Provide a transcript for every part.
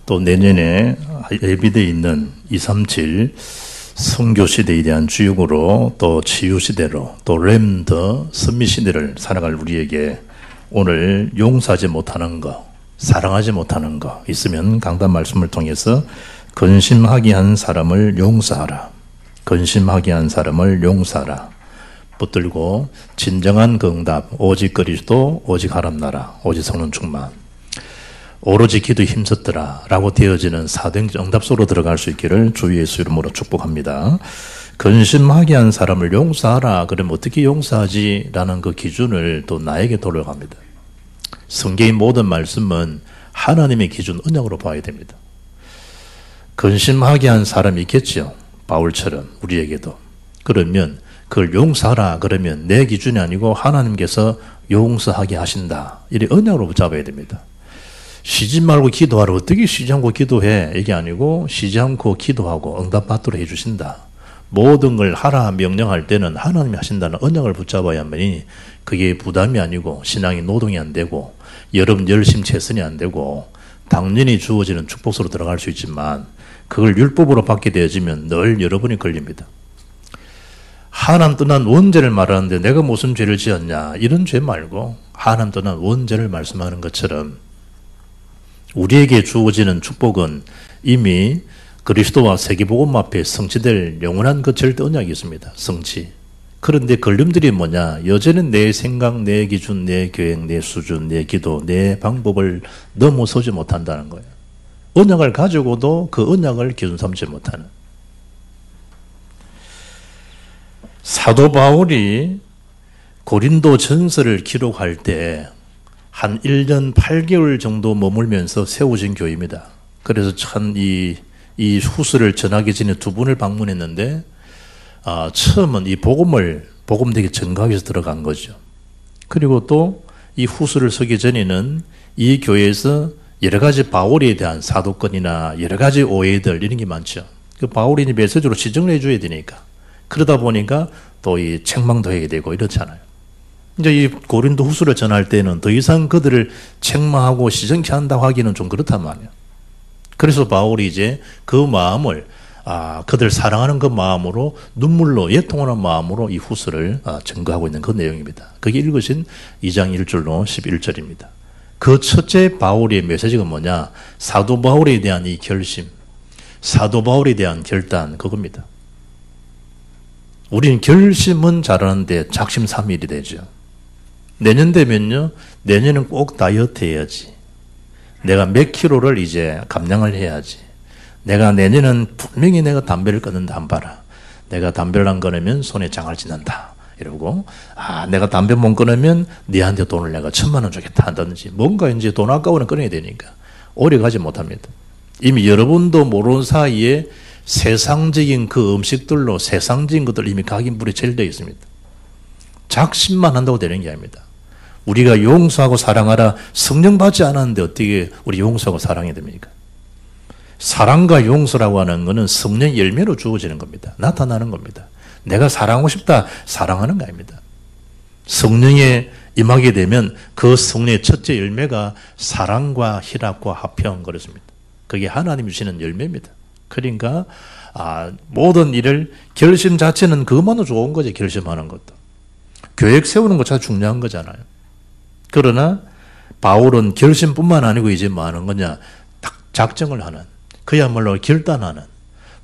또 내년에 예비되어 있는 237 선교시대에 대한 주역으로 또 치유시대로 또 렘더 선미시대를 살아갈 우리에게 오늘 용서하지 못하는 것, 사랑하지 못하는 것 있으면 강단 말씀을 통해서 근심하게 한 사람을 용서하라. 근심하게 한 사람을 용서하라. 붙들고 진정한 그 응답, 오직 그리스도, 오직 하람나라, 오직 성령 충만. 오로지 기도에 힘썼더라 라고 되어지는 사도행전 응답소로 들어갈 수 있기를 주 예수 이름으로 축복합니다. 근심하게 한 사람을 용서하라. 그러면 어떻게 용서하지? 라는 그 기준을 또 나에게 돌려갑니다. 성경의 모든 말씀은 하나님의 기준 언약으로 봐야 됩니다. 근심하게 한 사람이 있겠죠. 바울처럼 우리에게도. 그러면 그걸 용서하라. 그러면 내 기준이 아니고 하나님께서 용서하게 하신다. 이래 언약으로 붙잡아야 됩니다. 쉬지 말고 기도하라. 어떻게 쉬지 않고 기도해? 이게 아니고 쉬지 않고 기도하고 응답받도록 해주신다. 모든 걸 하라 명령할 때는 하나님이 하신다는 언약을 붙잡아야만이 그게 부담이 아니고 신앙이 노동이 안 되고 여러분 열심 최선이 안 되고 당연히 주어지는 축복으로 들어갈 수 있지만 그걸 율법으로 받게 되어지면 늘 여러분이 걸립니다. 하나님 떠난 원죄를 말하는데 내가 무슨 죄를 지었냐 이런 죄 말고 하나님 떠난 원죄를 말씀하는 것처럼 우리에게 주어지는 축복은 이미 그리스도와 세계복음 앞에 성취될 영원한 그 절대 언약이 있습니다. 성취. 그런데 걸림들이 뭐냐? 여전히 내 생각, 내 기준, 내 계획, 내 수준, 내 기도, 내 방법을 넘어서지 못한다는 거예요. 언약을 가지고도 그 언약을 기준 삼지 못하는. 사도 바울이 고린도 전서를 기록할 때 한 1년 8개월 정도 머물면서 세워진 교회입니다. 그래서 참 이 후서를 전하기 전에 두 분을 방문했는데 처음은 이 복음되게 전가하기 위해서 들어간 거죠. 그리고 또 이 후서를 쓰기 전에는 이 교회에서 여러 가지 바울에 대한 사도권이나 여러 가지 오해들 이런 게 많죠. 그 바울이 메시지로 지정을 해줘야 되니까. 그러다 보니까 또 이 책망도 해야 되고 이렇잖아요. 이제 이 고린도 후서를 전할 때는 더 이상 그들을 책망하고 시정케 한다고 하기는 좀 그렇단 말이에요. 그래서 바울이 이제 그 마음을 그들 사랑하는 그 마음으로 눈물로 애통하는 마음으로 이 후서를 증거하고 있는 그 내용입니다. 그게 읽으신 2장 1절로 11절입니다. 그 첫째 바울의 메시지가 뭐냐? 사도 바울에 대한 이 결심, 사도 바울에 대한 결단 그겁니다. 우리는 결심은 잘하는데 작심삼일이 되죠. 내년 되면요, 내년은 꼭 다이어트 해야지. 내가 몇 킬로를 이제 감량을 해야지. 내가 내년은 분명히 내가 담배를 끊는다 안 봐라. 내가 담배를 안 끊으면 손에 장을 찢는다. 이러고, 내가 담배 못 끊으면 니한테 돈을 내가 1,000만 원 주겠다 한다든지, 뭔가 이제 돈 아까워는 끊어야 되니까 오래 가지 못합니다. 이미 여러분도 모르는 사이에 세상적인 그 음식들로 세상적인 것들 이미 각인불이 젤되어 있습니다. 작심만 한다고 되는 게 아닙니다. 우리가 용서하고 사랑하라 성령 받지 않았는데 어떻게 우리 용서하고 사랑해야 됩니까? 사랑과 용서라고 하는 것은 성령의 열매로 주어지는 겁니다. 나타나는 겁니다. 내가 사랑하고 싶다 사랑하는 거 아닙니다. 성령에 임하게 되면 그 성령의 첫째 열매가 사랑과 희락과 화평 그렇습니다. 그게 하나님이 주시는 열매입니다. 그러니까 모든 일을 결심 자체는 그것만으로 좋은 거지. 결심하는 것도. 계획 세우는 것 자체 중요한 거잖아요. 그러나 바울은 결심뿐만 아니고 이제 뭐 하는 거냐? 딱 작정을 하는, 그야말로 결단하는.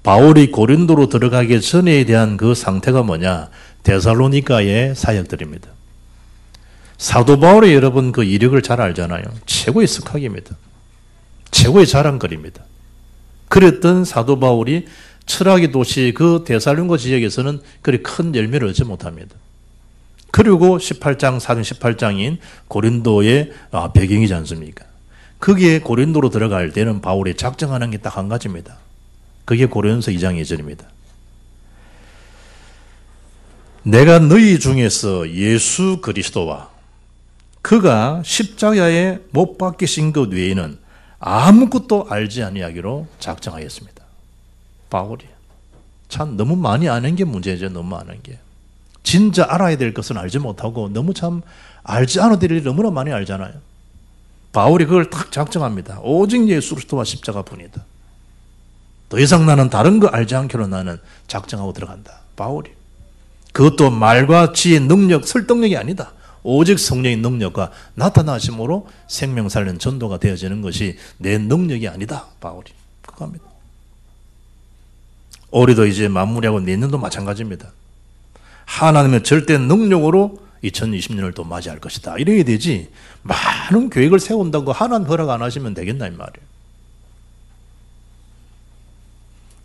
바울이 고린도로 들어가기 전에 대한 그 상태가 뭐냐? 데살로니가의 사역들입니다. 사도 바울이 여러분 그 이력을 잘 알잖아요. 최고의 석학입니다. 최고의 자랑거리입니다. 그랬던 사도 바울이 철학의 도시 그 데살로니가 지역에서는 그리 큰 열매를 얻지 못합니다. 그리고 18장, 사도 18장인 고린도의 배경이지 않습니까? 거기에 고린도로 들어갈 때는 바울이 작정하는 게 딱 한 가지입니다. 그게 고린도서 2장 2절입니다. 내가 너희 중에서 예수 그리스도와 그가 십자가에 못 박히신 것 외에는 아무것도 알지 아니하기로 작정하였습니다. 바울이 참 너무 많이 아는 게 문제죠. 너무 아는 게. 진짜 알아야 될 것은 알지 못하고 너무 참 알지 않아야 될 일을 너무나 많이 알잖아요. 바울이 그걸 딱 작정합니다. 오직 예수 그리스도와 십자가뿐이다. 더 이상 나는 다른 거 알지 않기로 나는 작정하고 들어간다. 바울이. 그것도 말과 지혜, 능력, 설득력이 아니다. 오직 성령의 능력과 나타나심으로 생명 살리는 전도가 되어지는 것이 내 능력이 아니다. 바울이. 그거 합니다. 올해도 이제 마무리하고 내년도 마찬가지입니다. 하나님의 절대 능력으로 2020년을 또 맞이할 것이다. 이래야 되지. 많은 계획을 세운다고 하나님 허락 안 하시면 되겠나 이 말이에요.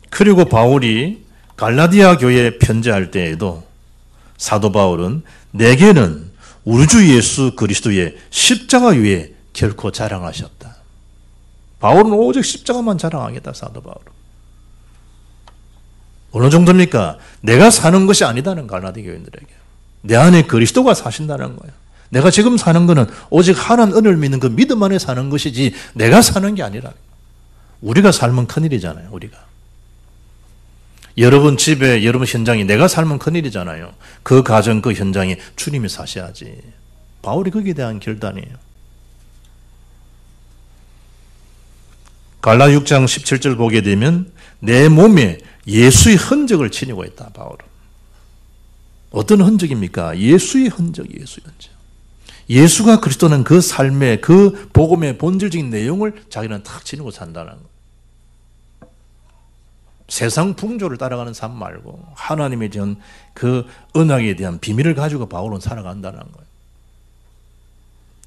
그리고 바울이 갈라디아 교회에 편지할 때에도 사도 바울은 내게는 우리 주 예수 그리스도의 십자가 위에 결코 자랑하셨다. 바울은 오직 십자가만 자랑하겠다. 사도 바울은. 어느 정도입니까? 내가 사는 것이 아니다는 갈라디아 교인들에게. 내 안에 그리스도가 사신다는 거예요. 내가 지금 사는 것은 오직 하나님 은혜를 믿는 그 믿음 안에 사는 것이지 내가 사는 게 아니라. 우리가 살면 큰일이잖아요. 우리가. 여러분 집에 여러분 현장이 내가 살면 큰일이잖아요. 그 가정 그 현장에 주님이 사셔야지. 바울이 거기에 대한 결단이에요. 갈라 6장 17절 보게 되면 내 몸에 예수의 흔적을 지니고 있다. 바울은. 어떤 흔적입니까? 예수의 흔적, 예수의 흔적. 예수가 그리스도는 그 삶의 그 복음의 본질적인 내용을 자기는 탁 지니고 산다는 거예요. 세상 풍조를 따라가는 삶 말고 하나님에 대한 그 언약에 대한 비밀을 가지고 바울은 살아간다는 거예요.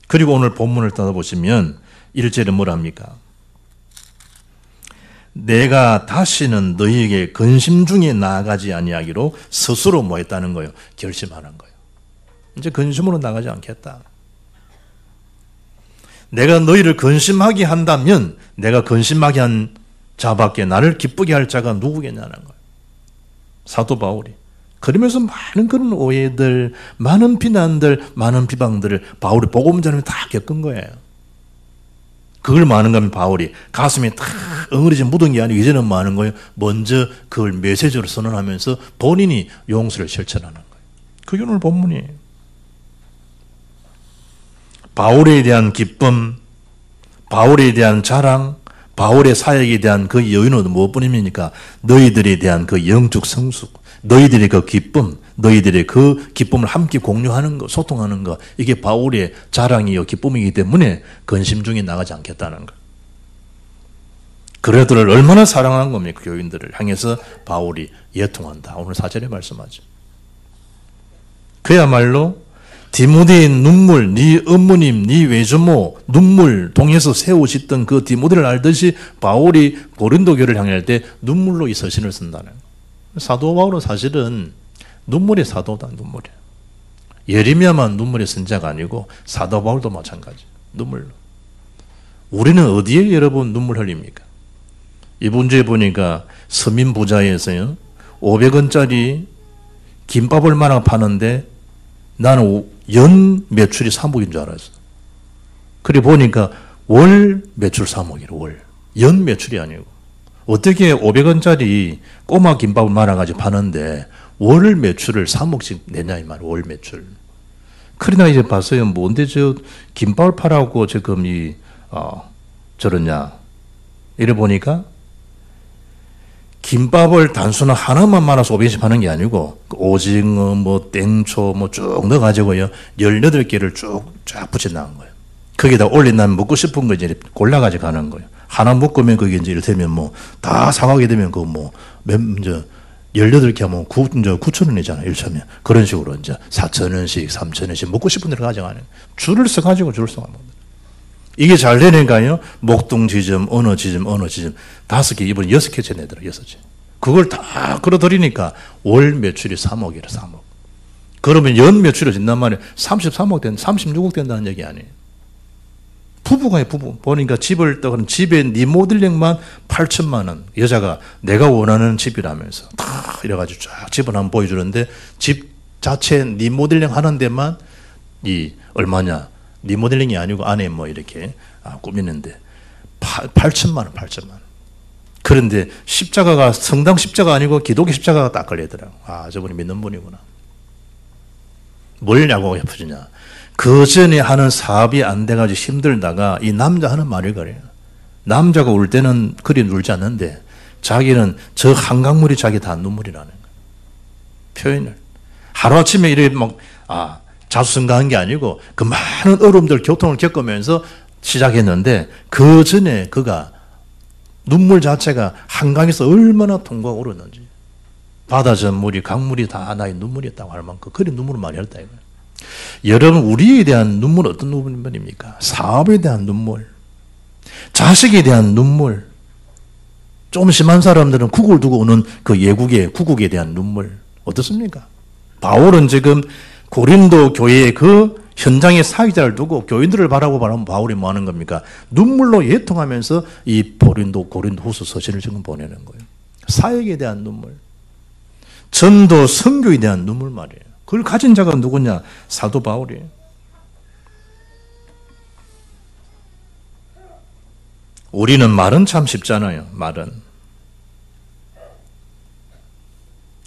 그리고 오늘 본문을 따라보시면 1절에 뭐랍니까? 내가 다시는 너희에게 근심 중에 나아가지 아니하기로 스스로 뭐 했다는 거예요? 결심하는 거예요. 이제 근심으로 나가지 않겠다. 내가 너희를 근심하게 한다면 내가 근심하게 한 자밖에 나를 기쁘게 할 자가 누구겠냐는 거예요. 사도 바울이. 그러면서 많은 그런 오해들, 많은 비난들, 많은 비방들을 바울이 복음 전에 다 겪은 거예요. 그걸 많은 거면 바울이 가슴에 다 엉어리진 묻은 게 아니고 이제는 많은 거예요. 먼저 그걸 메시지로 선언하면서 본인이 용서를 실천하는 거예요. 그게 오늘 본문이에요. 바울에 대한 기쁨, 바울에 대한 자랑, 바울의 사역에 대한 그 여유는 무엇뿐입니까? 너희들에 대한 그 영적 성숙, 너희들의 그 기쁨, 너희들의 그 기쁨을 함께 공유하는 것, 소통하는 것, 이게 바울의 자랑이요 기쁨이기 때문에 근심 중에 나가지 않겠다는 것. 그들을 얼마나 사랑한 겁니까? 교인들을 향해서 바울이 예통한다. 오늘 4절에 말씀하죠. 그야말로 디모데의 눈물, 네 어머님, 네 외조모 눈물 통해서 세우셨던 그 디모데를 알듯이 바울이 고린도 교회를 향할 때 눈물로 이 서신을 쓴다는 거예요. 사도 바울은 사실은 눈물의 사도다. 눈물이. 예레미야만 눈물의 선자가 아니고 사도 바울도 마찬가지. 눈물로. 우리는 어디에 여러분 눈물 흘립니까? 이번 주에 보니까 서민 부자에서요 500원짜리 김밥을 말아 파는데 나는 연 매출이 3억인 줄 알았어. 그래 보니까 월 매출 3억이래. 월. 연 매출이 아니고. 어떻게 500원짜리 꼬마 김밥을 말아가지고 파는데 월 매출을 3억씩 내냐 이 말이야. 월 매출. 그러나 이제 봤어요. 뭔데 저 김밥을 팔라고 지금 저러냐. 이래 보니까 김밥을 단순한 하나만 말아서 500원씩 파는 게 아니고 오징어, 뭐 땡초 뭐 쭉 넣어가지고요 18개를 쫙 붙여나간 거예요. 거기다 올린다면 먹고 싶은 거 이제 골라가지고 가는 거예요. 하나 먹으면 그게 이제 이를테면 뭐 다 사가게 되면 그 뭐 18개 하면 9,000원이잖아요. 1차면. 그런 식으로 이제 4,000원씩, 3,000원씩 먹고 싶은 대로 가져가는 거예요. 줄을 써가지고 줄을 써가는 거예요. 이게 잘 되니까요. 목동 지점, 어느 지점, 어느 지점 5개, 이번에 6개 전해더라. 6개. 그걸 다 끌어들이니까 월 매출이 3억이라 3억. 그러면 연 매출이 된단 말이에요. 33억 된, 36억 된다는 얘기 아니에요. 부부가요, 부부. 보니까 집을 떠그는 집에 리모델링만 8천만 원. 여자가 내가 원하는 집이라면서 다 이래가지고 쫙 집을 한번 보여주는데 집 자체 리모델링 하는 데만 이 얼마냐. 리모델링이 아니고 안에 뭐 이렇게 꾸미는데 8천만 원, 8천만 원. 그런데 십자가가 성당 십자가 아니고 기독교 십자가가 딱 걸리더라고. 아, 저분이 믿는 분이구나. 뭘 야구가 예쁘냐. 그 전에 하는 사업이 안 돼가지고 힘들다가 이 남자 하는 말을 그래요. 남자가 울 때는 그리 울지 않는데 자기는 저 한강물이 자기 다 눈물이라는 거예요. 표현을. 하루아침에 이렇게 막, 자수성가한 게 아니고 그 많은 어려움들, 교통을 겪으면서 시작했는데 그 전에 그가 눈물 자체가 한강에서 얼마나 통과가 오르는지. 바다 전물이, 강물이 다 나의 눈물이었다고 할 만큼 그리 눈물을 많이 흘렸다 이거예요. 여러분, 우리에 대한 눈물은 어떤 눈물입니까? 사업에 대한 눈물, 자식에 대한 눈물, 좀 심한 사람들은 국을 두고 오는 그 예국의 구국에 대한 눈물, 어떻습니까? 바울은 지금 고린도 교회의 그 현장의 사역자를 두고 교인들을 바라보면 바울이 뭐 하는 겁니까? 눈물로 예통하면서 이 고린도 후서 서신을 지금 보내는 거예요. 사역에 대한 눈물, 전도, 선교에 대한 눈물 말이에요. 그걸 가진 자가 누구냐? 사도 바울이에요. 우리는 말은 참 쉽잖아요. 말은.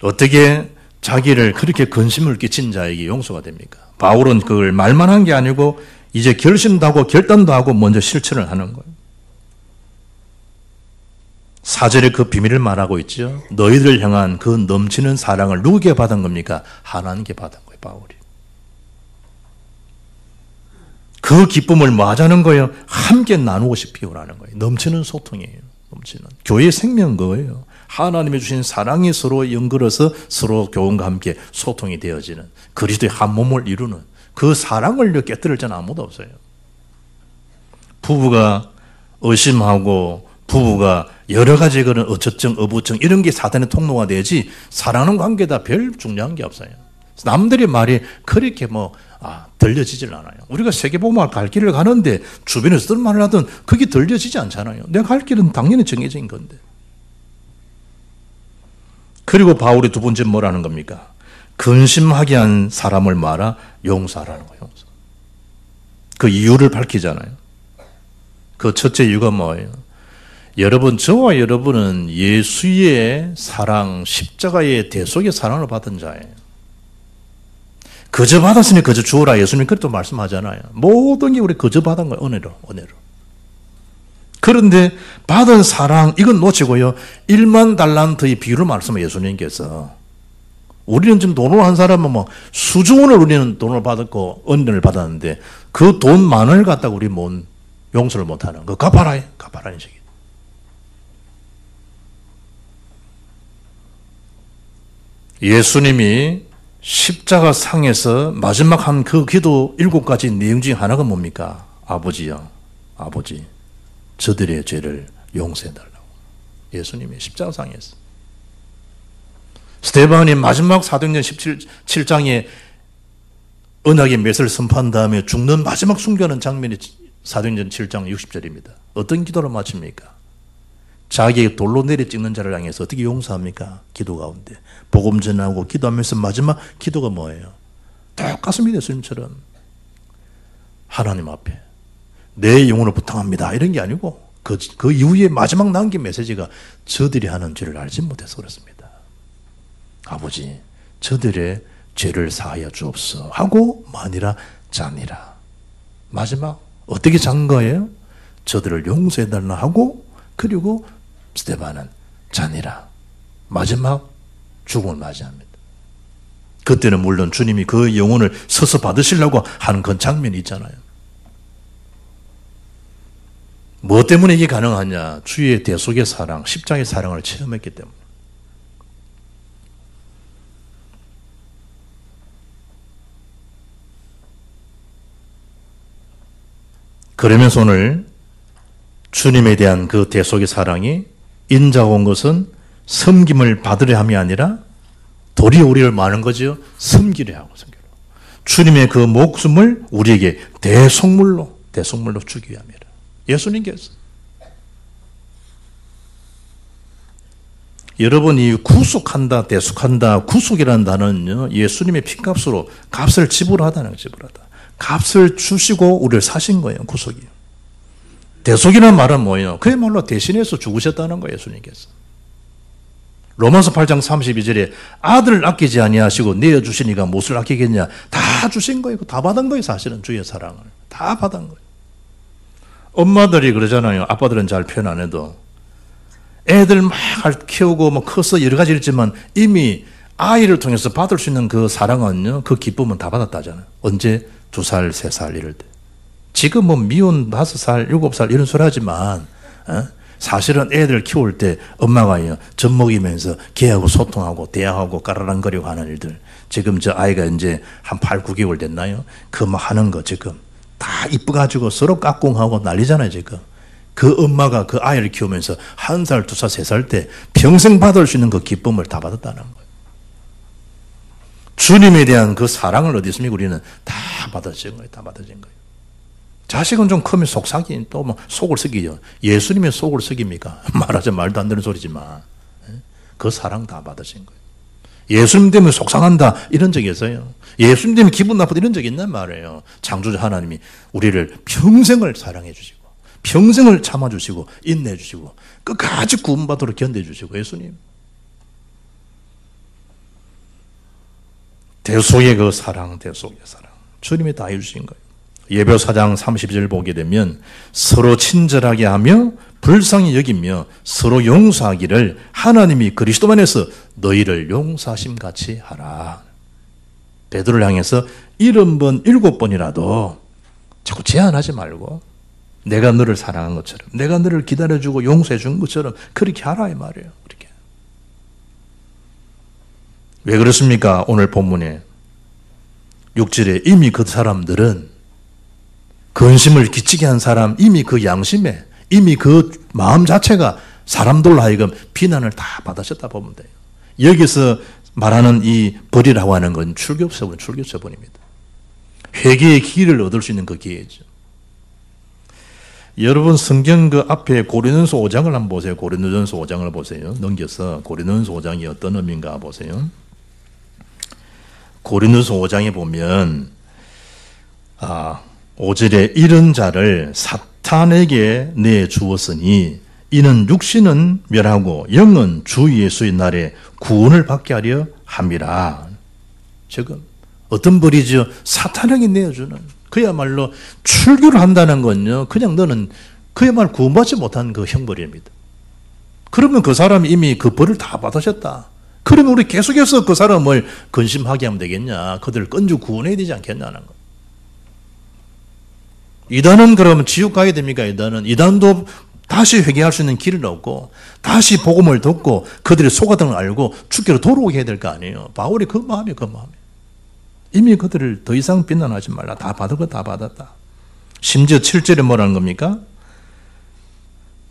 어떻게 자기를 그렇게 근심을 끼친 자에게 용서가 됩니까? 바울은 그걸 말만 한 게 아니고 이제 결심도 하고 결단도 하고 먼저 실천을 하는 거예요. 4절에 그 비밀을 말하고 있죠. 너희들 향한 그 넘치는 사랑을 누구에게 받은 겁니까? 하나님께 받은 거예요, 바울이. 그 기쁨을 뭐 하자는 거예요? 함께 나누고 싶어요라는 거예요. 넘치는 소통이에요. 넘치는. 교회의 생명 그거예요. 하나님이 주신 사랑이 서로 연결해서 서로 교훈과 함께 소통이 되어지는 그리스도의 한 몸을 이루는 그 사랑을 깨뜨릴 자는 아무도 없어요. 부부가 의심하고 부부가 여러 가지 그런 어처증, 어부증 이런 게 사단의 통로가 되지 사랑하는 관계다 별 중요한 게 없어요. 남들의 말이 그렇게 들려지질 않아요. 우리가 세계복음화 갈 길을 가는데 주변에서 어떤 말을 하든 그게 들려지지 않잖아요. 내가 갈 길은 당연히 정해진 건데. 그리고 바울이 두 번째 뭐라는 겁니까? 근심하게 한 사람을 말아 용서하라는 거예요. 용서. 그 이유를 밝히잖아요. 그 첫째 이유가 뭐예요? 여러분, 저와 여러분은 예수의 사랑, 십자가의 대속의 사랑을 받은 자예요. 그저 받았으니 그저 주어라. 예수님 그렇게 말씀하잖아요. 모든 게 우리 그저 받은 거예요. 은혜로. 그런데 받은 사랑, 이건 놓치고요. 1만 달란트의 비유를 말씀해요, 예수님께서. 우리는 지금 돈으로 한 사람은 수조 원을 우리는 돈을 받았고, 은혜를 받았는데, 그 돈 만원을 갖다가 우리 용서를 못하는, 그 갚아라는 식이에요. 예수님이 십자가 상에서 마지막 한 그 기도 7가지 내용 중에 하나가 뭡니까? 아버지요, 아버지. 저들의 죄를 용서해달라고. 예수님이 십자가상에서. 스데반이 마지막 사도행전 17장에 언약의 맷을 선포한 다음에 죽는 마지막 순교하는 장면이 사도행전 7장 60절입니다. 어떤 기도를 마칩니까? 자기의 돌로 내리 찍는 자를 향해서 어떻게 용서합니까? 기도 가운데. 복음 전하고 기도하면서 마지막 기도가 뭐예요? 똑같습니다. 예수님처럼. 하나님 앞에. 내 영혼을 부탁합니다. 이런 게 아니고 그 이후에 마지막 남긴 메시지가 저들이 하는 죄를 알지 못해서 그렇습니다. 아버지, 저들의 죄를 사하여 주옵소서 하고 마니라 자니라. 마지막 어떻게 잔 거예요? 저들을 용서해달라 하고 그리고 스데반은 자니라. 마지막 죽음을 맞이합니다. 그때는 물론 주님이 그 영혼을 서서 받으시려고 하는 그런 장면이 있잖아요. 뭐 때문에 이게 가능하냐? 주의 대속의 사랑, 십자가의 사랑을 체험했기 때문에. 그러면서 오늘 주님에 대한 그 대속의 사랑이 인자가 온 것은 섬김을 받으려 함이 아니라 도리어 우리를 많은 거죠. 섬기려 하고 섬기려. 주님의 그 목숨을 우리에게 대속물로 주기 위함이라. 예수님께서. 여러분이 구속한다, 대속한다, 구속이라는 단어는요, 예수님의 피값으로 값을 지불하다는 거예요, 지불하다. 값을 주시고 우리를 사신 거예요, 구속이. 대속이라는 말은 뭐예요? 그야말로 대신해서 죽으셨다는 거예요, 예수님께서. 로마서 8장 32절에 아들을 아끼지 아니하시고 내어주시니까 무엇을 아끼겠냐. 다 주신 거예요. 다 받은 거예요. 사실은 주의 사랑을. 다 받은 거예요. 엄마들이 그러잖아요. 아빠들은 잘 표현 안 해도. 애들 막 키우고 뭐 커서 여러 가지 있지만 이미 아이를 통해서 받을 수 있는 그 사랑은요, 그 기쁨은 다 받았다잖아요. 언제? 2살, 3살 이럴 때. 지금 뭐 미운 5살, 7살 이런 소리 하지만, 사실은 애들 키울 때 엄마가요, 젖 먹이면서 걔하고 소통하고 대화하고 까라랑거리고 하는 일들. 지금 저 아이가 이제 한 8, 9개월 됐나요? 그 뭐 하는 거 지금. 다 이뻐가지고 서로 까꿍하고 난리잖아요, 지금. 그 엄마가 그 아이를 키우면서 1살, 2살, 3살 때 평생 받을 수 있는 그 기쁨을 다 받았다는 거예요. 주님에 대한 그 사랑을 어디 있습니까? 우리는 다 받아진 거예요. 다 받아진 거예요. 자식은 좀 크면 속삭이, 또 뭐 속을 썩이죠. 예수님의 속을 썩입니까? 말하자면 말도 안 되는 소리지만. 그 사랑 다 받으신 거예요. 예수님 때문에 속상한다 이런 적이 있어요. 예수님 때문에 기분 나쁘다 이런 적이 있단 말이에요. 창조주 하나님이 우리를 평생을 사랑해 주시고 평생을 참아 주시고 인내해 주시고 끝까지 구원받도록 견뎌 주시고 예수님. 대속의 그 사랑, 대속의 사랑. 주님이 다 해주신 거예요. 예배소 4장 30절 보게 되면 서로 친절하게 하며 불쌍히 여기며 서로 용서하기를 하나님이 그리스도 안에서 너희를 용서하심 같이 하라. 베드로를 향해서 70번, 7번이라도 자꾸 제한하지 말고 내가 너를 사랑한 것처럼 내가 너를 기다려주고 용서해 준 것처럼 그렇게 하라 이 말이에요. 그렇게. 왜 그렇습니까? 오늘 본문에 6절에 이미 그 사람들은 근심을 끼치게 한 사람 이미 그 양심에 이미 그 마음 자체가 사람들로 하여금 비난을 다 받으셨다 보면 돼요. 여기서 말하는 이 벌이라고 하는 건 출교처분입니다. 회개의 기회를 얻을 수 있는 그 기회죠. 여러분 성경 그 앞에 고린도전서 5장을 한번 보세요. 고린도전서 5장을 보세요. 넘겨서 고린도전서 5장이 어떤 의미인가 보세요. 고린도전서 5장에 보면 5절에 이런 자를 사탄에게 내주었으니 이는 육신은 멸하고 영은 주 예수의 날에 구원을 받게 하려 함이라. 지금 어떤 벌이죠? 사탄에게 내어주는 그야말로 출교를 한다는 건요. 그냥 너는 그야말로 구원받지 못한 그 형벌입니다. 그러면 그 사람이 이미 그 벌을 다 받으셨다. 그러면 우리 계속해서 그 사람을 근심하게 하면 되겠냐. 그들을 끈주 구원해야 되지 않겠냐는 거. 이단은 그러면 지옥 가야 됩니까? 이단도 다시 회개할 수 있는 길을 얻고 다시 복음을 듣고 그들의 속아등을 알고 주께로 돌아오게 해야 될 거 아니에요. 바울이 그 마음이에요. 이미 그들을 더 이상 비난하지 말라. 다 받을 거 다 받았다. 심지어 7절에 뭐라는 겁니까?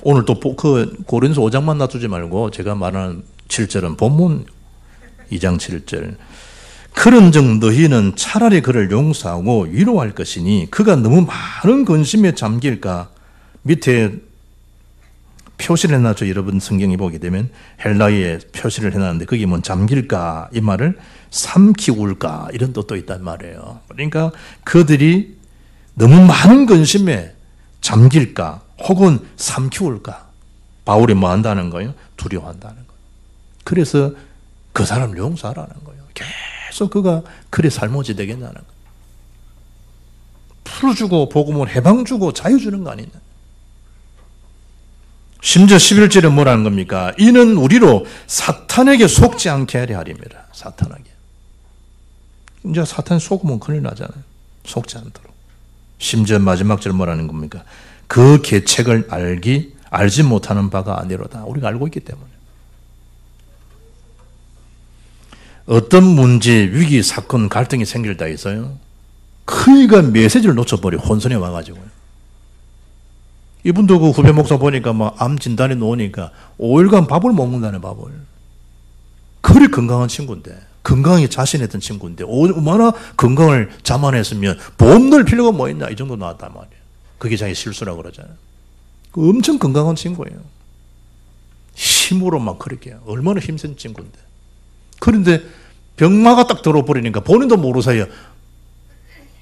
오늘 또 그 고린도서 5장만 놔두지 말고 제가 말하는 7절은 본문 2장 7절. 그런즉 너희는 차라리 그를 용서하고 위로할 것이니 그가 너무 많은 근심에 잠길까. 밑에 표시를 해놨죠. 여러분 성경에 보게 되면 헬라어에 표시를 해놨는데 그게 뭔 잠길까 이 말을 삼키울까 이런 뜻도 있단 말이에요. 그러니까 그들이 너무 많은 근심에 잠길까 혹은 삼키울까. 바울이 뭐 한다는 거예요? 두려워한다는 거예요. 그래서 그 사람을 용서하라는 거예요. 계속 그가 그래 삶아지 되겠냐는 거예요. 풀어주고 복음을 해방주고 자유주는 거 아니냐. 심지어 11절에 뭐라는 겁니까? 이는 우리로 사탄에게 속지 않게 하려 함이라. 사탄에게. 이제 사탄 속으면 큰일 나잖아요. 속지 않도록. 심지어 마지막 절 뭐라는 겁니까? 그 계책을 알지 못하는 바가 아니로다. 우리가 알고 있기 때문에. 어떤 문제, 위기, 사건, 갈등이 생길 때 있어요. 그이가 메시지를 놓쳐버려 혼선에 와가지고요. 이분도 그 후배 목사 보니까 막 암 진단이 나오니까 5일간 밥을 먹는다네, 밥을. 그리 건강한 친구인데, 건강하게 자신했던 친구인데, 얼마나 건강을 자만했으면 보험 넣을 필요가 뭐 있나, 이 정도 나왔단 말이에요. 그게 자기 실수라고 그러잖아요. 엄청 건강한 친구예요. 힘으로 막 그렇게. 얼마나 힘센 친구인데. 그런데 병마가 딱 들어버리니까 본인도 모르고 사이에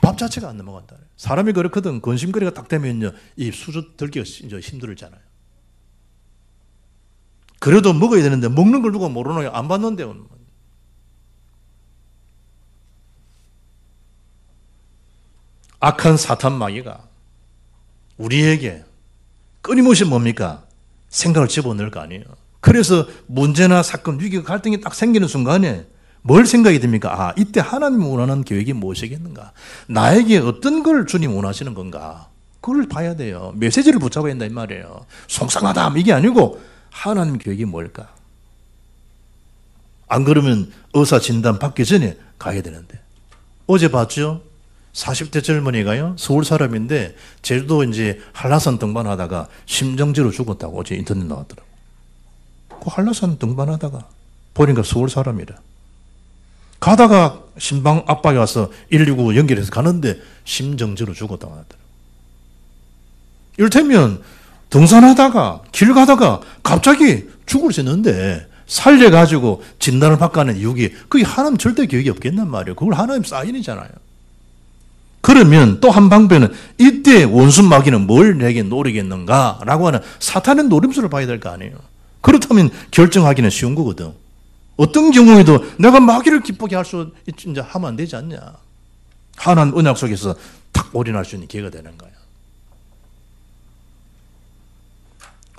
밥 자체가 안 넘어간다. 사람이 그렇거든. 근심거리가 딱 되면요, 이 수저 들기가 이제 힘들잖아요. 그래도 먹어야 되는데 먹는 걸 누가 모르노? 안 봤는데. 악한 사탄 마귀가 우리에게 끊임없이 뭡니까? 생각을 집어넣을 거 아니에요. 그래서 문제나 사건, 위기, 갈등이 딱 생기는 순간에 뭘 생각이 듭니까? 아, 이때 하나님이 원하는 계획이 무엇이겠는가? 나에게 어떤 걸 주님 원하시는 건가? 그걸 봐야 돼요. 메시지를 붙잡아야 된다 이 말이에요. 속상하다 이게 아니고 하나님 계획이 뭘까? 안 그러면 의사 진단 받기 전에 가야 되는데. 어제 봤죠? 40대 젊은이가요. 서울 사람인데 제주도 이제 한라산 등반하다가 심정지로 죽었다고 어제 인터넷 나왔더라고. 그 한라산 등반하다가 보니까 서울 사람이라. 가다가 심방 압박이 와서 119 연결해서 가는데 심정지로 죽었다고 하더라고. 이를테면 등산하다가 길 가다가 갑자기 죽을 수 있는데 살려가지고 진단을 받가는 이유기 그게 하나님 절대 계획이 없겠단 말이에요. 그걸 하나님 사인이잖아요. 그러면 또 한 방법은 이때 원수 마귀는 뭘 내게 노리겠는가 라고 하는 사탄의 노림수를 봐야 될 거 아니에요. 그렇다면 결정하기는 쉬운 거거든. 어떤 경우에도 내가 마귀를 기쁘게 할 수 이제 하면 안 되지 않냐. 하나님 언약 속에서 탁 올인할 수 있는 기회가 되는 거야.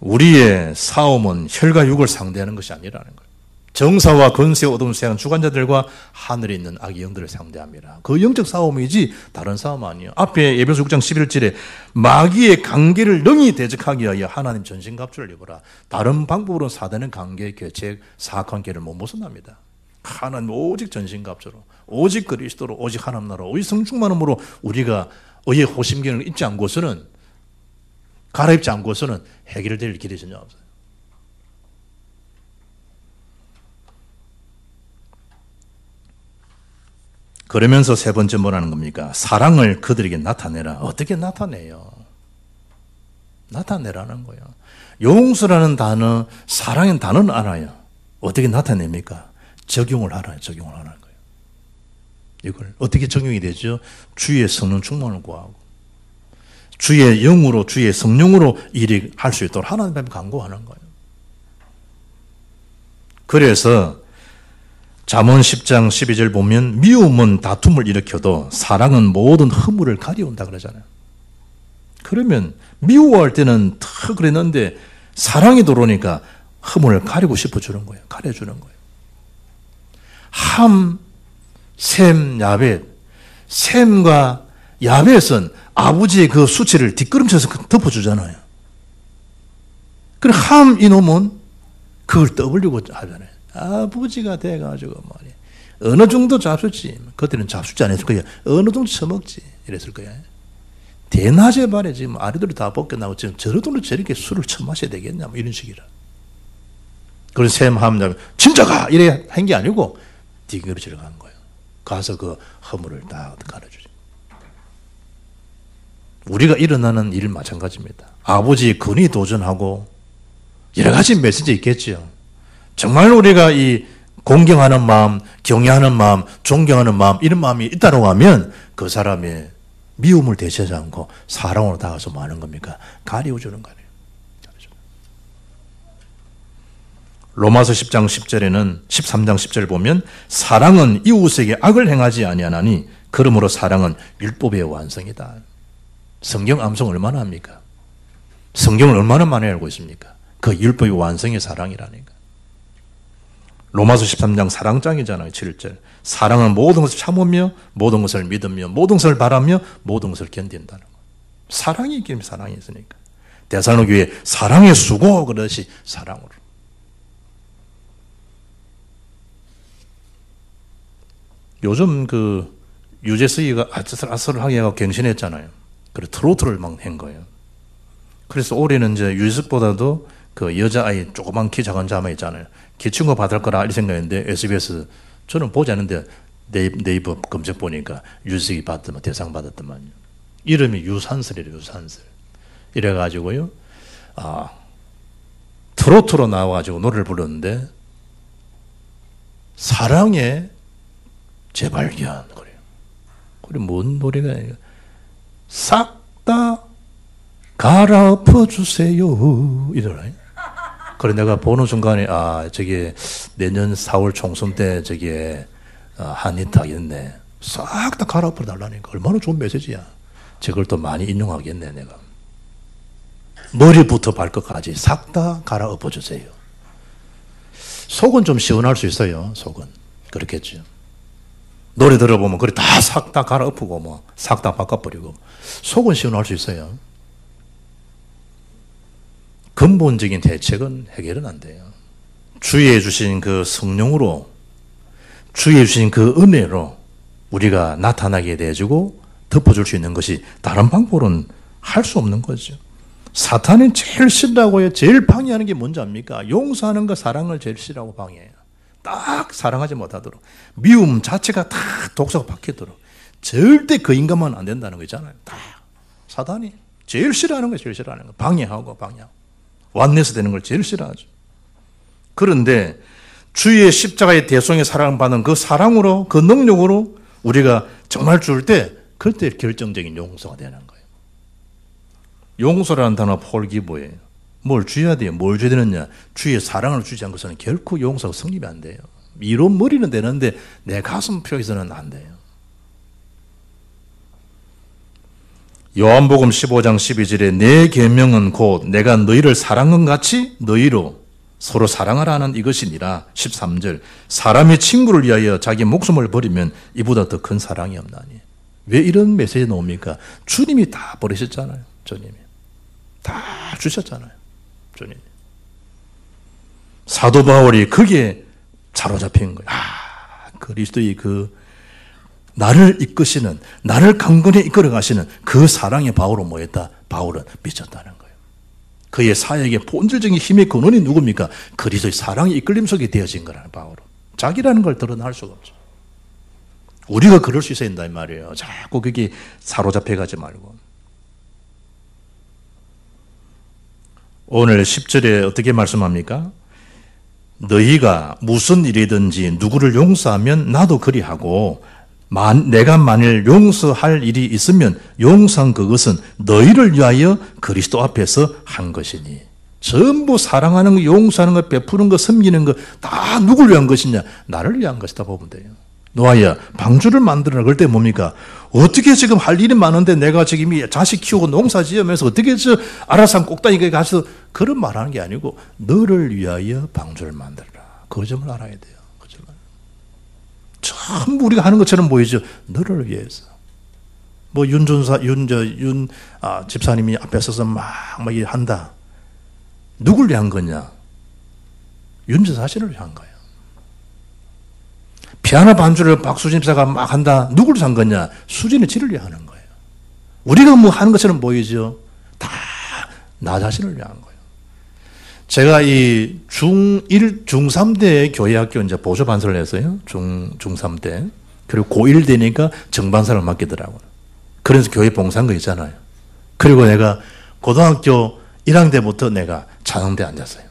우리의 싸움은 혈과 육을 상대하는 것이 아니라는 거예요. 정사와 권세, 어둠 세상 주관자들과 하늘에 있는 악의 영들을 상대합니다. 그 영적 싸움이지 다른 싸움 아니에요. 앞에 에베소 6장 11절에 마귀의 관계를 능히 대적하기 위하여 하나님 전신갑주를 입어라. 다른 방법으로 사단의 관계, 계책, 사악한 관계를 못 벗어납니다. 하나님 오직 전신갑주로, 오직 그리스도로, 오직 하나님 나라, 오직 성충만함으로 우리가 의의 호심경을 잊지 않고서는 갈아입지 않고서는 해결될 길이 전혀 없어요. 그러면서 세 번째 뭐라는 겁니까? 사랑을 그들에게 나타내라. 어떻게 나타내요? 나타내라는 거예요. 용서라는 단어, 사랑의 단어는 알아요. 어떻게 나타냅니까? 적용을 알아요. 적용을 하는 거예요. 이걸 어떻게 적용이 되죠? 주의 성령 충만을 구하고 주의 영으로, 주의 성령으로 일이 할 수 있도록 하나님 앞에 간구하는 거예요. 그래서 잠언 10장 12절 보면 미움은 다툼을 일으켜도 사랑은 모든 허물을 가리운다 그러잖아요. 그러면 미워할 때는 더 그랬는데 사랑이 들어오니까 허물을 가리고 싶어주는 거예요. 가려주는 거예요. 함, 셈, 야벳. 셈과 야벳은 아버지의 그 수치를 뒷걸음쳐서 덮어주잖아요. 그럼 함 이놈은 그걸 떠올리고 하잖아요. 아버지가 돼가지고 말이야. 어느 정도 잡수지. 그때는 잡수지 않았을 거야. 어느 정도 처먹지. 이랬을 거야. 대낮에 말이야. 지금 아래들이 다 벗겨나고 지금 저러도 저렇게 술을 처마셔야 되겠냐. 뭐 이런 식이라. 그래서 셈, 함, 야벳. 진짜 가! 이래 한 게 아니고 뒷걸음치러 간 거예요. 가서 그 허물을 다 가려주죠. 우리가 일어나는 일 마찬가지입니다. 아버지의 권위 도전하고 여러 가지 메시지 있겠죠. 정말 우리가 이 공경하는 마음, 경외하는 마음, 존경하는 마음 이런 마음이 있다고 하면 그 사람의 미움을 대체하지 않고 사랑으로 다가서 뭐 하는 겁니까? 가리워주는 거예요. 로마서 10장 10절에는 13장 10절 보면 사랑은 이웃에게 악을 행하지 아니하나니 그러므로 사랑은 율법의 완성이다. 성경 암송 얼마나 합니까? 성경을 얼마나 많이 알고 있습니까? 그 율법의 완성의 사랑이라니까. 로마서 13장 사랑장이잖아요. 7절. 사랑은 모든 것을 참으며 모든 것을 믿으며 모든 것을 바라며 모든 것을 견딘다는 거. 사랑이 있기 때문에 사랑이 있으니까. 데살로니가 교회 사랑의 수고 그러듯이 사랑으로. 요즘 그 유재석이가 아슬아슬하게 하고 갱신했잖아요. 그래서 트로트를 막 한 거예요. 그래서 올해는 이제 유재석보다도 그 여자아이 조그만 키 작은 자매 있잖아요. 기춘거 받을 거라 이 생각했는데 SBS 저는 보지 않는데 네이버 검색 보니까 유재석이 받더만 대상 받았더만요. 이름이 유산슬이래요. 유산슬. 이래가지고요. 트로트로 나와가지고 노래를 불렀는데 사랑의 재발견 그래요. 그래 뭔 노래가 싹 다 갈아엎어 주세요. 이러나. 그래 내가 보는 순간에 저게 내년 4월 총선 때 저게 한인탁 있네. 싹 다 갈아엎어 달라니까. 얼마나 좋은 메시지야. 저걸 또 많이 인용하겠네 내가. 머리부터 발끝까지 싹 다 갈아엎어 주세요. 속은 좀 시원할 수 있어요. 속은. 그렇겠죠. 노래 들어보면 그래 다 싹 다 갈아엎고 뭐 싹 다 바꿔버리고 속은 시원할 수 있어요. 근본적인 대책은 해결은 안 돼요. 주의 주신 그 성령으로 주의 주신 그 은혜로 우리가 나타나게 돼주고 덮어줄 수 있는 것이 다른 방법으로는 할 수 없는 거죠. 사탄이 제일 싫다고 해요. 제일 방해하는 게 뭔지 압니까? 용서하는 거 사랑을 제일 싫어하고 방해해요. 딱 사랑하지 못하도록 미움 자체가 다 독소가 박히도록 절대 그 인간만 안 된다는 거 있잖아요. 다 사탄이 제일 싫어하는 거 제일 싫어하는 거 방해하고 완내서 되는 걸 제일 싫어하죠. 그런데 주의 십자가의 대속의 사랑을 받는 그 사랑으로 그 능력으로 우리가 정말 줄 때 그때 결정적인 용서가 되는 거예요. 용서라는 단어가 폴기보예요. 뭘 줘야 돼요? 뭘 줘야 되느냐? 주의 사랑을 주지 않고서는 결코 용서가 성립이 안 돼요. 이론 머리는 되는데 내 가슴 표에서는 안 돼요. 요한복음 15장 12절에 내 계명은 곧 내가 너희를 사랑한 것 같이 너희로 서로 사랑하라는 이것이니라. 13절 사람이 친구를 위하여 자기 목숨을 버리면 이보다 더 큰 사랑이 없나니. 왜 이런 메시지 나옵니까? 주님이 다 버리셨잖아요. 주님이 다 주셨잖아요. 주님. 사도 바울이 거기에 사로잡힌 거예요. 그리스도의 그 나를 이끄시는, 나를 강건히 이끌어 가시는 그 사랑의 바울은 뭐였다? 바울은 미쳤다는 거예요. 그의 사역의 본질적인 힘의 근원이 누굽니까? 그리스도의 사랑의 이끌림 속에 되어진 거라는 바울은. 자기라는 걸 드러날 수가 없죠. 우리가 그럴 수 있어야 된다 이 말이에요. 자꾸 그게 사로잡혀 가지 말고. 오늘 10절에 어떻게 말씀합니까? 너희가 무슨 일이든지 누구를 용서하면 나도 그리하고 내가 만일 용서할 일이 있으면 용서한 그것은 너희를 위하여 그리스도 앞에서 한 것이니. 전부 사랑하는 거, 용서하는 거, 베푸는 거, 섬기는 거 다 누굴 위한 것이냐? 나를 위한 것이다 보면 돼요. 노아야 방주를 만들어라. 그럴 때 뭡니까? 어떻게 지금 할 일이 많은데 내가 지금 이 자식 키우고 농사 지으면서 어떻게 저 아라산 꼭다리에 가서 그런 말하는 게 아니고 너를 위하여 방주를 만들어라. 그 점을 알아야 돼요. 그 점을. 전부 우리가 하는 것처럼 보이죠. 너를 위해서. 뭐 집사님이 앞에 서서 막 한다. 누굴 위한 거냐? 윤 자신을 위한 거예요. 피아노 반주를 박수진 집사가 막 한다. 누구를 산 거냐? 수진의 지를 위해 하는 거예요. 우리가 뭐 하는 것처럼 보이죠? 다 나 자신을 위한 거예요. 제가 이 중1, 중3 때 교회학교 이제 보조 반사를 했어요. 중3 때. 그리고 고1 되니까 정반사를 맡기더라고요. 그래서 교회 봉사한 거 있잖아요. 그리고 내가 고등학교 1학년 때부터 내가 찬양대에 앉았어요.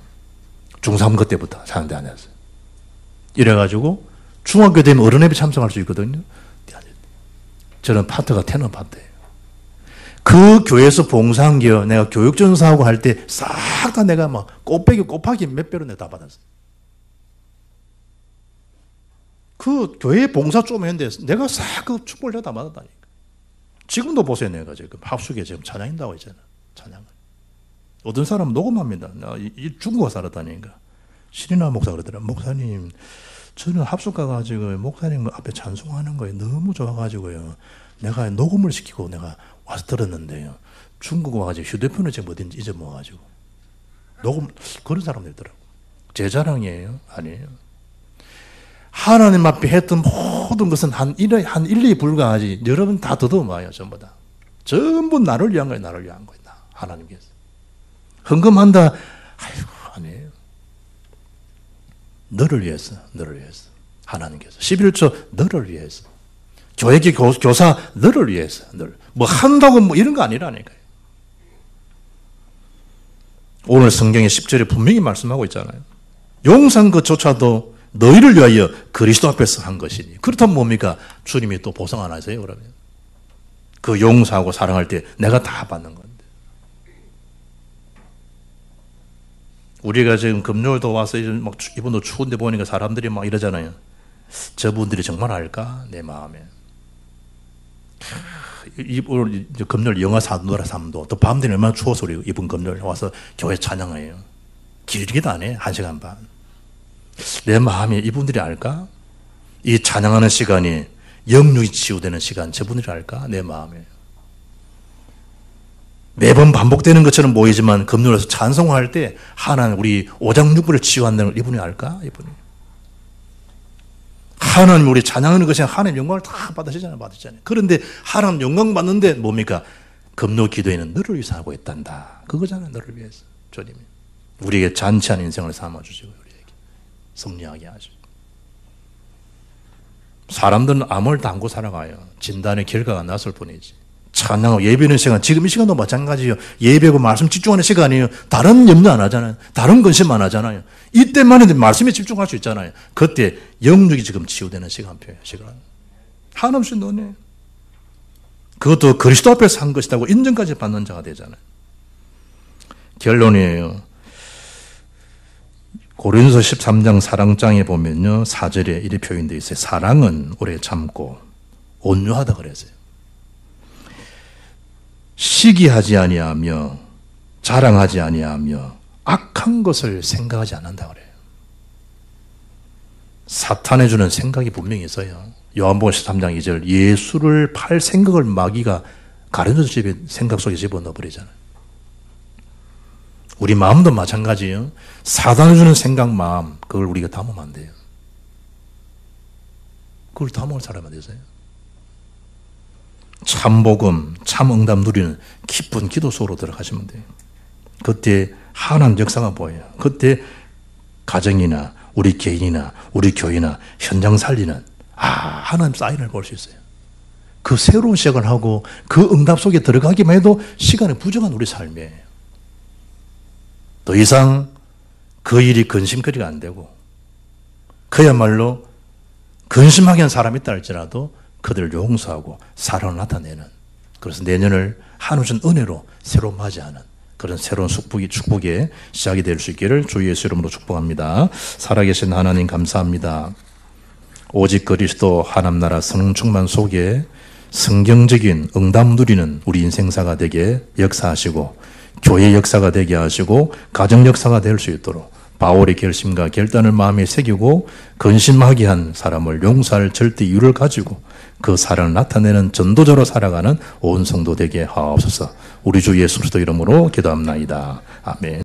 중3 그때부터 찬양대에 앉았어요. 이래가지고 중학교 되면 어른예배 참석할 수 있거든요. 저는 파트가 테너 파트예요. 그 교회에서 봉사한 게 내가 교육전사하고 할 때 싹 다 내가 막 곱하기 몇 배로 내가 다 받았어요. 그 교회 봉사 좀 했는데 내가 싹 그 축복을 내가 다 받았다니까. 지금도 보세요. 내가 지금 합숙에 지금 찬양한다고 했잖아. 찬양을. 어떤 사람은 녹음합니다. 내가 이 중국어 살았다니까. 신인아 목사 그러더라. 목사님 저는 합숙 가가지고 목사님 앞에 찬송하는 거에 너무 좋아가지고요. 내가 녹음을 시키고 내가 와서 들었는데요. 중국 와가지고 휴대폰을 지금 어딘지 잊어먹어가지고. 녹음, 그런 사람들 있더라고. 제 자랑이에요? 아니에요. 하나님 앞에 했던 모든 것은 한 1에 불과하지. 여러분 다 더듬어요. 전부 다. 전부 나를 위한 거예요. 나를 위한 거예요. 하나님께서. 헌금한다. 아이고, 아니에요. 너를 위해서, 너를 위해서. 하나님께서. 11조 너를 위해서. 교회계 교사 너를 위해서. 너를. 뭐 한다고 뭐 이런 거 아니라니까요. 오늘 성경의 10절에 분명히 말씀하고 있잖아요. 용서한 것조차도 너희를 위하여 그리스도 앞에서 한 것이니. 그렇다면 뭡니까? 주님이 또 보상 안 하세요, 그러면? 그 용서하고 사랑할 때 내가 다 받는 건데. 우리가 지금 금요일도 와서 막 이분도 추운데 보니까 사람들이 막 이러잖아요. 저분들이 정말 알까? 내 마음에. 오늘 금요일 영하 4도라 3도. 또 밤 되면 얼마나 추워서 우리 이번 금요일 와서 교회 찬양해요. 길게도 안 해. 1시간 반. 내 마음에 이분들이 알까? 이 찬양하는 시간이 영육이 치유되는 시간 저분들이 알까? 내 마음에. 매번 반복되는 것처럼 보이지만 금요일에서 찬송할 때 하나님 우리 오장육부를 치유한다는 걸 이분이 알까? 이분이. 하나님 우리 찬양하는 것이 하나님 영광을 다 받으시잖아요. 그런데 하나님 영광 받는데 뭡니까? 금요 기도에는 너를 위해서 하고 있단다. 그거잖아요. 너를 위해서. 주님이. 우리에게 잔치한 인생을 삼아주시고 우리에게 승리하게 하시고. 사람들은 암을 담고 살아가요. 진단의 결과가 났을 뿐이지. 찬양하고 예배하는 시간, 지금 이 시간도 마찬가지예요. 예배고 말씀 집중하는 시간이에요. 다른 염려 안 하잖아요. 다른 근심 안 하잖아요. 이때만 해도 말씀에 집중할 수 있잖아요. 그때 영육이 지금 치유되는 시간표예요. 시간. 한없이 너네. 그것도 그리스도 앞에서 한 것이라고 인정까지 받는 자가 되잖아요. 결론이에요. 고린도서 13장 사랑장에 보면요. 4절에 이렇게 표현되어 있어요. 사랑은 오래 참고 온유하다 그랬어요. 시기하지 아니하며 자랑하지 아니하며 악한 것을 생각하지 않는다 그래요. 사탄에 주는 생각이 분명히 있어요. 요한복음 13장 2절 예수를 팔 생각을 마귀가 가룟유다 집에 생각 속에 집어넣어 버리잖아요. 우리 마음도 마찬가지예요. 사탄에 주는 생각 마음 그걸 우리가 담으면 안 돼요. 그걸 담을 사람이 되세요. 참복음, 참응답 누리는 깊은 기도 속으로 들어가시면 돼요. 그때 하나님 역사가 보여요. 그때 가정이나 우리 개인이나 우리 교회나 현장 살리는 하나님 사인을 볼 수 있어요. 그 새로운 시작을 하고 그 응답 속에 들어가기만 해도 시간이 부족한 우리 삶이에요. 더 이상 그 일이 근심거리가 안 되고 그야말로 근심하게 한 사람이 있다 할지라도 그들을 용서하고 사랑을 나타내는 그래서 내년을 한우전 은혜로 새로 맞이하는 그런 새로운 축복의 시작이 될 수 있기를 주 예수 이름으로 축복합니다. 살아계신 하나님 감사합니다. 오직 그리스도 하나님 나라 성령 충만 속에 성경적인 응답 누리는 우리 인생사가 되게 역사하시고 교회 역사가 되게 하시고 가정 역사가 될 수 있도록 바울의 결심과 결단을 마음에 새기고 근심하게 한 사람을 용서할 절대 이유를 가지고 그 사랑을 나타내는 전도자로 살아가는 온 성도 되게 하옵소서. 우리 주 예수 그리스도 이름으로 기도합나이다. 아멘.